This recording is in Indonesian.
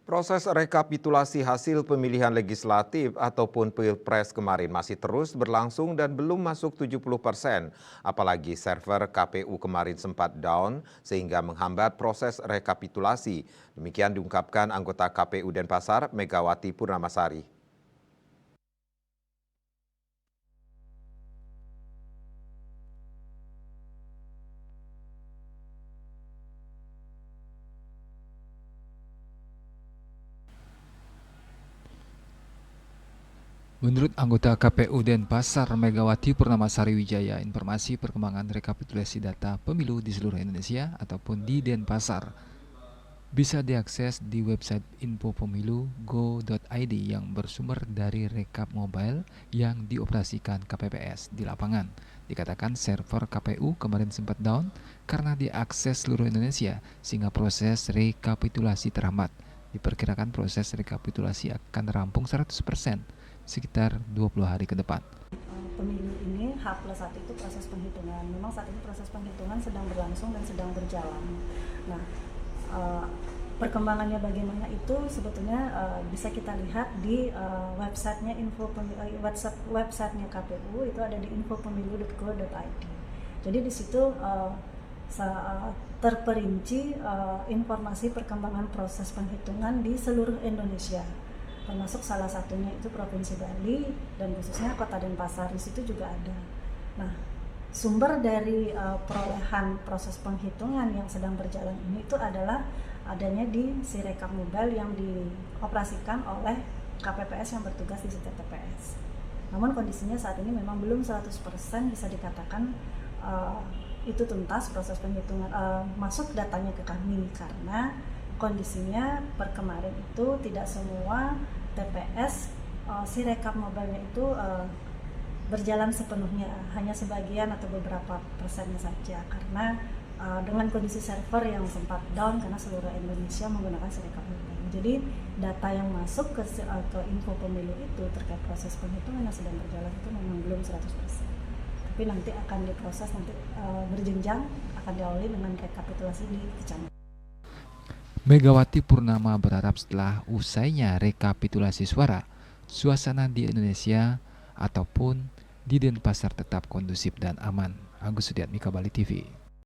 Proses rekapitulasi hasil pemilihan legislatif ataupun pilpres kemarin masih terus berlangsung dan belum masuk 70%. Apalagi server KPU kemarin sempat down sehingga menghambat proses rekapitulasi. Demikian diungkapkan anggota KPU Denpasar, Megawati Purnamasari. Menurut anggota KPU Denpasar Megawati Purnamasari Wijaya, informasi perkembangan rekapitulasi data pemilu di seluruh Indonesia ataupun di Denpasar bisa diakses di website infopemilu.go.id yang bersumber dari rekap mobile yang dioperasikan KPPS di lapangan. Dikatakan server KPU kemarin sempat down karena diakses seluruh Indonesia sehingga proses rekapitulasi terhambat. Diperkirakan proses rekapitulasi akan rampung 100% sekitar 20 hari ke depan. Pemilu ini H+1 itu proses penghitungan. Memang saat ini proses penghitungan sedang berlangsung dan sedang berjalan. Nah, perkembangannya bagaimana itu sebetulnya bisa kita lihat di websitenya websitenya KPU, itu ada di infopemilu.go.id. Jadi di situ terperinci informasi perkembangan proses penghitungan di seluruh Indonesia, termasuk salah satunya itu Provinsi Bali dan khususnya Kota Denpasar. Di situ juga ada. Nah, sumber dari perolehan proses penghitungan yang sedang berjalan ini itu adalah adanya di Sirekap Mobile yang dioperasikan oleh KPPS yang bertugas di setiap TPS. Namun kondisinya saat ini memang belum 100% bisa dikatakan itu tuntas proses penghitungan, masuk datanya ke kami, karena kondisinya per kemarin itu tidak semua TPS Sirekap Mobile-nya itu berjalan sepenuhnya, hanya sebagian atau beberapa persennya saja, karena dengan kondisi server yang sempat down karena seluruh Indonesia menggunakan Sirekap Mobile. Jadi data yang masuk ke info pemilu itu terkait proses penghitungan yang sedang berjalan itu memang belum 100%. Tapi nanti akan diproses, nanti berjenjang akan diawali dengan rekapitulasi di kecamatan. Megawati Purnama berharap setelah usainya rekapitulasi suara, suasana di Indonesia ataupun di Denpasar tetap kondusif dan aman. Agus Sudiatmika, Bali TV.